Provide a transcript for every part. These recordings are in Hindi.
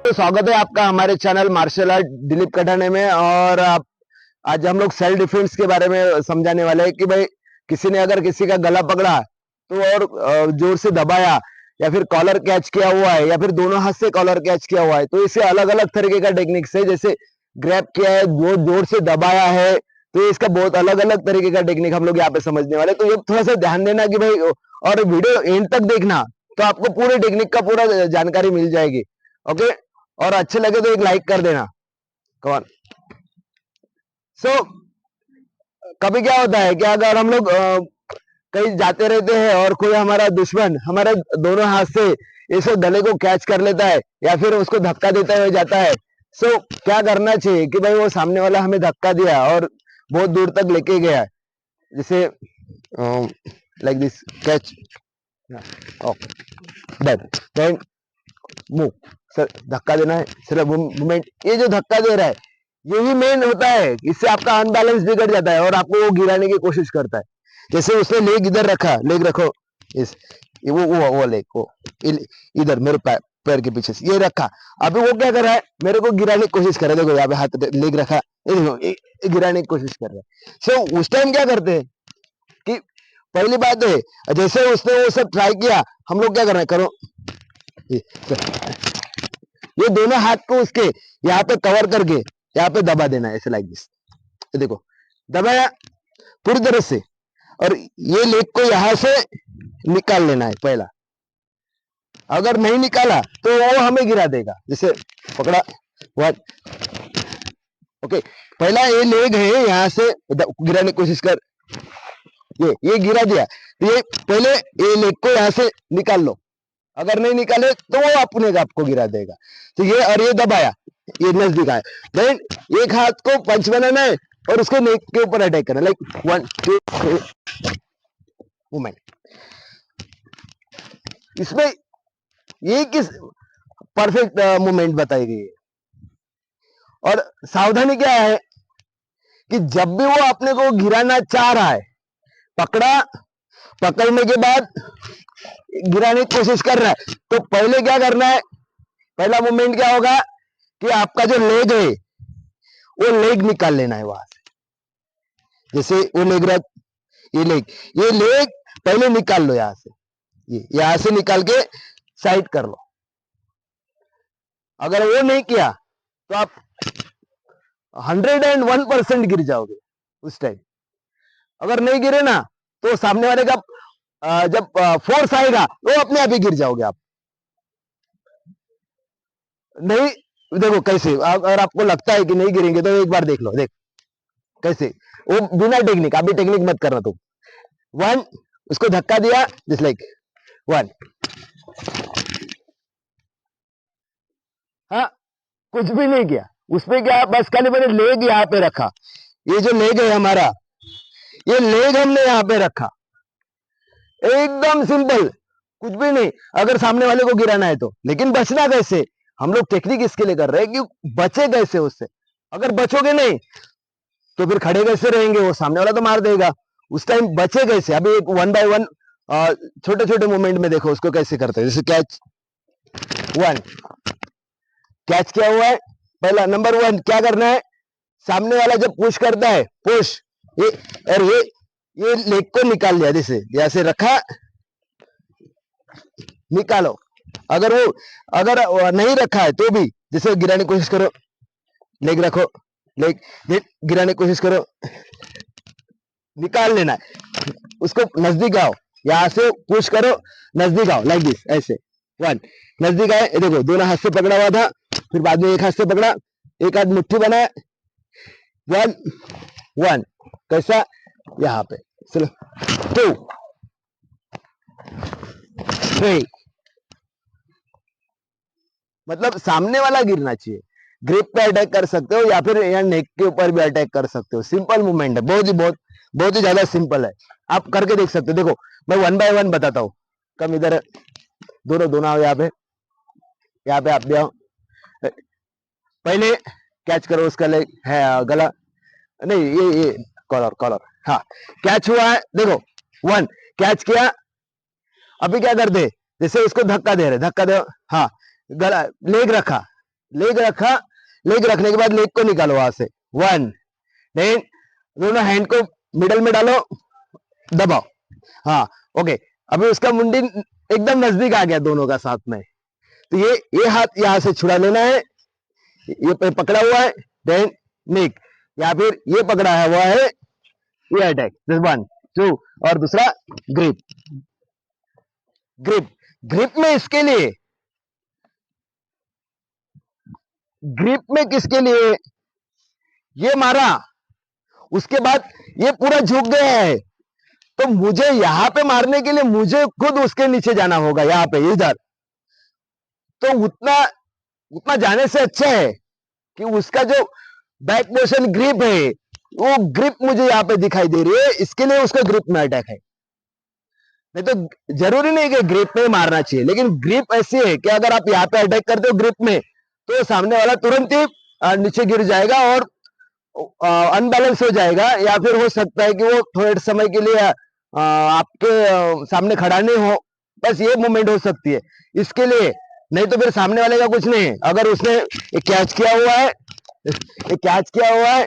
तो स्वागत है आपका हमारे चैनल मार्शल आर्ट दिलीप कठाने में। और आज हम लोग सेल्फ डिफेंस के बारे में समझाने वाले हैं कि भाई किसी ने अगर किसी का गला पकड़ा तो और जोर से दबाया या फिर कॉलर कैच किया हुआ है या फिर दोनों हाथ से कॉलर कैच किया हुआ है तो इसे अलग अलग तरीके का टेक्निक्स है। जैसे ग्रैब किया है, बहुत जोर से दबाया है, तो ये इसका बहुत अलग अलग तरीके का टेक्निक हम लोग यहाँ पे समझने वाले। तो ये थोड़ा सा ध्यान देना कि भाई, और वीडियो एंड तक देखना तो आपको पूरे टेक्निक का पूरा जानकारी मिल जाएगी। ओके, और अच्छे लगे तो एक लाइक कर देना। कौन सो कभी क्या होता है कि अगर हम लोग कहीं जाते रहते हैं और कोई हमारा दुश्मन हमारे दोनों हाथ से इसे गले को कैच कर लेता है या फिर उसको धक्का देता हुए जाता है। सो क्या करना चाहिए कि भाई वो सामने वाला हमें धक्का दिया और बहुत दूर तक लेके गया, जैसे like this catch then move. Sir धक्का देना है, सिर्फ मूवमेंट। ये जो धक्का दे रहा है यही मेन होता है, इससे आपका अनबैलेंस बिगड़ जाता है और आपको वो गिराने की कोशिश करता है। जैसे उसने लेग इधर रखा, लेग रखो इस वो लेग को इधर मेरे पैर के पीछे से ये रखा। अभी वो क्या कर रहा है, मेरे को गिराने की कोशिश कर रहा है। देखो यहाँ पे हाथ लेग रखा, ये देखो गिराने की कोशिश कर रहा है। सो उस टाइम क्या करते हैं कि पहली बात है, जैसे उसने वो सब ट्राई किया, हम लोग क्या कर रहे हैं, करो ये दोनों हाथ को उसके यहाँ पे कवर करके यहाँ पे दबा देना है, ऐसे लाइक दिस। देखो दबाया पूरी तरह से, और ये लेग को यहां से निकाल लेना है पहला। अगर नहीं निकाला तो वो हमें गिरा देगा। जैसे पकड़ा वन, ओके, पहला ये लेग है, यहां से गिराने की कोशिश कर, ये गिरा दिया तो ये पहले ये लेग को यहां से निकाल लो। अगर नहीं निकाले तो वो अपने आपको गिरा देगा। तो ये, और ये दबाया, ये नजदीक आया, देन एक हाथ को पंच बनाना है और उसको नेक के ऊपर अटैक करना, लाइक 1 2 3 मूवमेंट। इसमें ये किस परफेक्ट मूवमेंट बताई गई है। और सावधानी क्या है कि जब भी वो अपने को गिराना चाह रहा है, पकड़ा, पकड़ने के बाद गिराने की कोशिश कर रहा है, तो पहले क्या करना है, पहला मूवमेंट क्या होगा कि आपका जो लेग है वो लेग निकाल लेना है वहां से। जैसे वो लेग रख, ये लेग पहले निकाल लो यहां से, ये यहां से निकाल के साइड कर लो। अगर वो नहीं किया तो आप 101% गिर जाओगे उस टाइम। अगर नहीं गिरे ना तो सामने वाले का जब फोर्स आएगा वो अपने आप ही गिर जाओगे आप। नहीं, देखो कैसे, अगर आपको लगता है कि नहीं गिरेंगे तो एक बार देख लो, देख कैसे, वो बिना टेक्निक, अभी टेक्निक मत करना तुम। 1, उसको धक्का दिया, दिस लाइक 1, हाँ, कुछ भी नहीं किया उसमें, क्या बस खाली मैंने लेग यहाँ पे रखा। ये जो लेग है हमारा, ये लेग हमने यहाँ पे रखा, एकदम सिंपल, कुछ भी नहीं। अगर सामने वाले को गिराना है तो, लेकिन बचना कैसे, हम लोग टेक्निक इसके लिए कर रहे हैं कि बचे कैसे उससे। अगर बचोगे नहीं तो फिर खड़े कैसे रहेंगे, वो सामने वाला तो मार देगा। उस टाइम बचे कैसे, अभी एक 1 बाय 1 छोटे छोटे मूवमेंट में देखो उसको कैसे करते हैं। जैसे कैच 1, कैच किया हुआ है, पहला नंबर 1 क्या करना है, सामने वाला जब पुश करता है, पुश, ये और ये लेग को निकाल लिया, जैसे जैसे रखा, निकालो। अगर नहीं रखा है तो भी जैसे गिराने की कोशिश करो, लेग रखो, लेग गिराने की कोशिश करो, निकाल लेना है। उसको नजदीक आओ, यहां से पुश करो, नजदीक आओ, लाइक दिस, ऐसे 1, नजदीक आए, देखो दोनों हाथ से पकड़ा हुआ था, फिर बाद में एक हाथ से पकड़ा, एक हाथ मुट्ठी बनाया, 1 1, कैसा, यहाँ पे, चलो 2 3, मतलब सामने वाला गिरना चाहिए। ग्रिप पे अटैक कर सकते हो या फिर यहाँ नेक के ऊपर भी अटैक कर सकते हो। सिंपल मूवमेंट है, बहुत ही ज्यादा सिंपल है, आप करके देख सकते हो। देखो मैं 1 बाय 1 बताता हूँ। कम इधर, दोनों दोनों आओ, यहाँ पे आप भी आओ। पहले कैच करो उसका लेग है, गला नहीं, ये कॉलर, हाँ, कैच हुआ है, देखो 1 कैच किया। अभी क्या करते, जैसे इसको धक्का दे रहे, धक्का दे, हाँ, गला लेग रखा, लेग रखा, लेग रखने के बाद लेग को निकालो वहां से, 1, देन दोनों हैंड को मिडल में डालो, दबाओ, हाँ ओके। अभी उसका मुंडी एकदम नजदीक आ गया दोनों का साथ में, तो ये हाथ यहां से छुड़ा लेना है, ये पकड़ा हुआ है, देन निक, या फिर ये पकड़ा है हुआ है, ये अटैक, दिस 1 2, और दूसरा ग्रिप। ग्रिप, ग्रिप में इसके लिए, ग्रिप में किसके लिए, ये मारा, उसके बाद ये पूरा झुक गया है, तो मुझे यहां पे मारने के लिए मुझे खुद उसके नीचे जाना होगा, यहां पे इधर, तो उतना उतना जाने से अच्छा है कि उसका जो बैक मोशन ग्रिप है, वो ग्रिप मुझे यहां पे दिखाई दे रही है, इसके लिए उसका ग्रिप में अटैक है। नहीं तो जरूरी नहीं कि ग्रिप में मारना चाहिए, लेकिन ग्रिप ऐसी है कि अगर आप यहाँ पे अटैक करते हो ग्रिप में, तो सामने वाला तुरंत ही नीचे गिर जाएगा और अनबैलेंस हो जाएगा, या फिर हो सकता है कि वो थोड़े समय के लिए आपके सामने खड़ा नहीं हो, बस ये मूवमेंट हो सकती है इसके लिए। नहीं तो फिर सामने वाले का कुछ नहीं है, अगर उसने एक कैच किया हुआ है, एक कैच किया हुआ है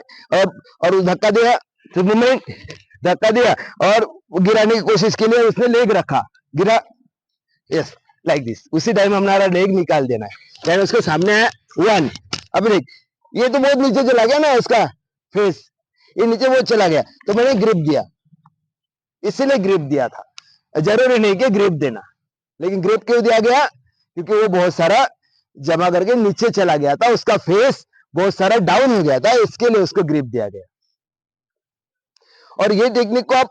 और धक्का दिया, तो मूवमेंट, धक्का दिया और गिराने की कोशिश के लिए उसने लेग रखा, गिरा, यस लाइक दिस, उसी टाइम हमारा लेग निकाल देना है, चाहे उसके सामने है 1। अब देख, ये तो बहुत नीचे चला गया ना उसका फेस, ये नीचे बहुत चला गया, तो मैंने ग्रिप दिया, इसीलिए ग्रिप दिया था, जरूरी नहीं कि ग्रिप देना, लेकिन ग्रिप क्यों दिया गया, क्योंकि वो बहुत सारा जमा करके नीचे चला गया था, उसका फेस बहुत सारा डाउन हो गया था, इसके लिए उसको ग्रिप दिया गया। और ये टेक्निक को आप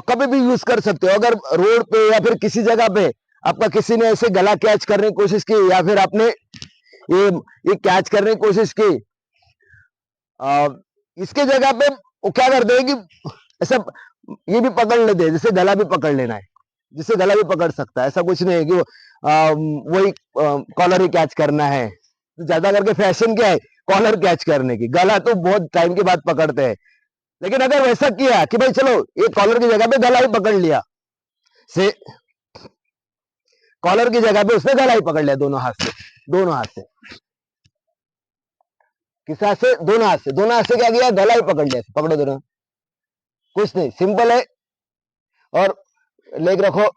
कभी भी यूज कर सकते हो, अगर रोड पे या फिर किसी जगह पे आपका किसी ने ऐसे गला कैच करने की कोशिश की, या फिर आपने ये कैच करने की कोशिश की, इसके जगह पे वो क्या करते हैं कि ऐसा ये भी पकड़ लेते हैं, जैसे गला भी पकड़ लेना है, जिससे गला भी पकड़ सकता है, ऐसा कुछ नहीं है कि वही कॉलर ही कैच करना है, तो ज्यादा करके फैशन क्या है, कॉलर कैच करने की, गला तो बहुत टाइम के बाद पकड़ते हैं। लेकिन अगर वैसा किया कि भाई चलो ये कॉलर की जगह पे गला ही पकड़ लिया, से कॉलर की जगह पे उसने गला ही पकड़ लिया दोनों हाथ से, दोनों हाथ से, किस हाथ से, दोनों हाथ से, दोनों हाथ से क्या किया, गला ही पकड़ लिया, पकड़ो दोनों, कुछ नहीं, सिंपल है। और लेग रखो,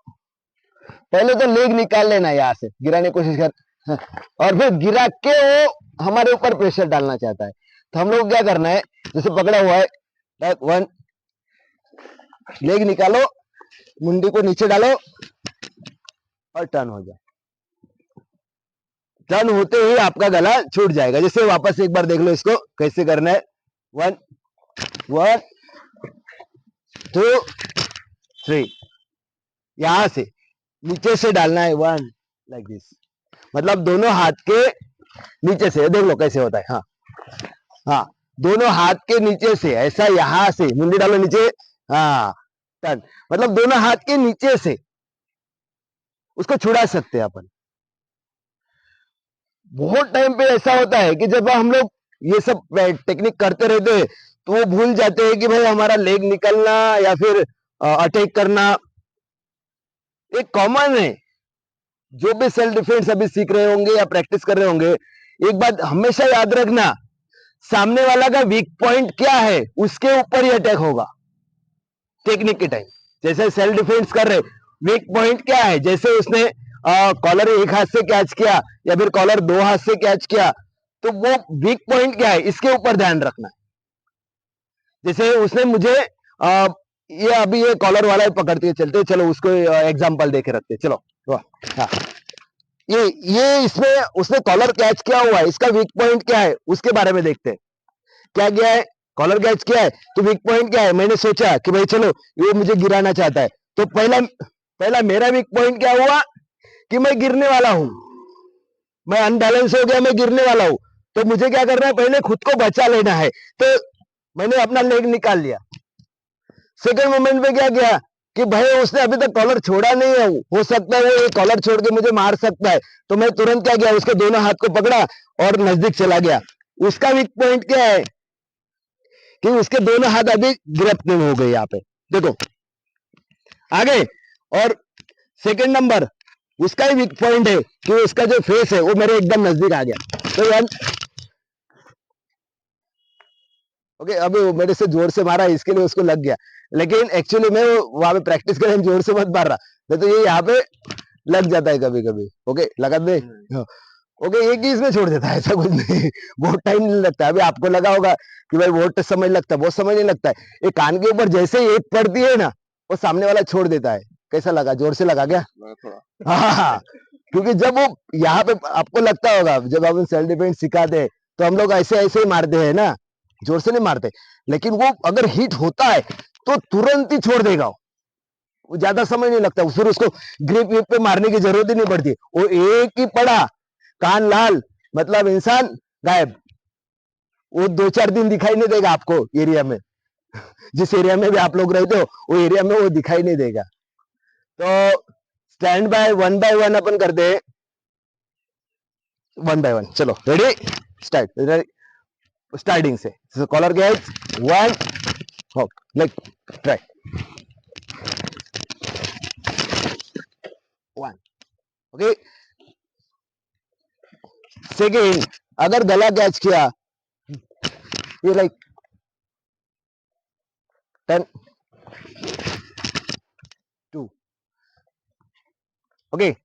पहले तो लेग निकाल लेना यहां से, गिराने की कोशिश कर, और फिर गिरा के वो हमारे ऊपर प्रेशर डालना चाहता है, तो हम लोग क्या करना है, जैसे पकड़ा हुआ है, 1, लेग निकालो, मुंडी को नीचे डालो और टर्न हो जाए, टर्न होते ही आपका गला छूट जाएगा। जैसे वापस एक बार देख लो इसको कैसे करना है, 1 1 2 3, यहां से नीचे से डालना है, 1 लाइक दिस, मतलब दोनों हाथ के नीचे से, देख लो कैसे होता है, हाँ हाँ, दोनों हाथ के नीचे से ऐसा, यहां से मुंडी डालो नीचे, हाँ टर्न, मतलब दोनों हाथ के नीचे से उसको छुड़ा सकते हैं अपन। बहुत टाइम पे ऐसा होता है कि जब हम लोग ये सब टेक्निक करते रहते हैं, तो वो भूल जाते हैं कि भाई हमारा लेग निकलना या फिर अटैक करना एक कॉमन है। जो भी सेल्फ डिफेंस अभी सीख रहे होंगे या प्रैक्टिस कर रहे होंगे, एक बात हमेशा याद रखना, सामने वाला का वीक पॉइंट क्या है उसके ऊपर ही अटैक होगा टेक्निक के टाइम। जैसे सेल्फ डिफेंस कर रहे, वीक पॉइंट क्या है, जैसे उसने कॉलर एक हाथ से कैच किया या फिर कॉलर दो हाथ से कैच किया, तो वो वीक पॉइंट क्या है इसके ऊपर ध्यान रखना है। जैसे उसने मुझे ये अभी ये कॉलर वाला ही पकड़ते चलते, चलो उसको एग्जांपल देके रखते, चलो हाँ, ये इसमें उसने कॉलर कैच किया हुआ है, इसका वीक पॉइंट क्या है उसके बारे में देखते हैं। क्या किया है, कॉलर कैच किया है, तो वीक पॉइंट क्या है, मैंने सोचा कि भाई चलो ये मुझे गिराना चाहता है, तो पहला मेरा वीक पॉइंट क्या हुआ कि मैं गिरने वाला हूं, मैं अनबैलेंस हो गया, मैं गिरने वाला हूं, तो मुझे क्या करना है, पहले खुद को बचा लेना है, तो मैंने अपना लेग निकाल लिया। सेकंड मोमेंट में क्या किया कि भाई उसने अभी तक कॉलर छोड़ा नहीं है, हो सकता है वो ये कॉलर छोड़ के मुझे मार सकता है, तो मैं तुरंत क्या किया, उसके दोनों हाथ को पकड़ा और नजदीक चला गया। उसका वीक पॉइंट क्या है कि उसके दोनों हाथ अभी गिरफ्त नहीं हो गए, यहाँ पे देखो आगे। और सेकंड नंबर उसका ही वीक पॉइंट है कि उसका जो फेस है वो मेरे एकदम नजदीक आ गया, तो वन ओके, अभी वो मेरे से जोर से मारा इसके लिए उसको लग गया, लेकिन एक्चुअली मैं वहां पे प्रैक्टिस करने जोर से मत मार रहा, नहीं तो ये यहाँ पे लग जाता है कभी कभी। ओके, लगा दे। हाँ, ओके, एक ही इसमें छोड़ देता है, ऐसा कुछ नहीं। बहुत टाइम नहीं लगता। अभी आपको लगा होगा कि भाई बहुत समय लगता है, बहुत समय नहीं लगता है। ये कान के ऊपर जैसे ही एक पड़ती है ना, वो सामने वाला छोड़ देता है। कैसा लगा, जोर से लगा क्या? थोड़ा हाँ, क्योंकि जब वो यहाँ पे आपको लगता होगा, जब हम सेल्फ डिफेंस सिखाते हैं तो हम लोग ऐसे ऐसे ही मारते हैं ना, जोर से नहीं मारते, लेकिन वो अगर हिट होता है तो तुरंत ही छोड़ देगा वो ज्यादा समय नहीं लगता, फिर उसको ग्रिप विप पे मारने की जरूरत ही नहीं पड़ती। वो एक ही पड़ा, कान लाल, मतलब इंसान गायब। वो 2-4 दिन दिखाई नहीं देगा आपको एरिया में, जिस एरिया में भी आप लोग रहते हो वो एरिया में वो दिखाई नहीं देगा। तो stand by one by one अपन करते हैं, वन बाय वन। चलो रेडी, स्टार्ट, स्टार्टिंग से कॉलर के वन, हो like try, one. Okay, second, अगर गला कैच किया, ये लाइक 10 2। ओके,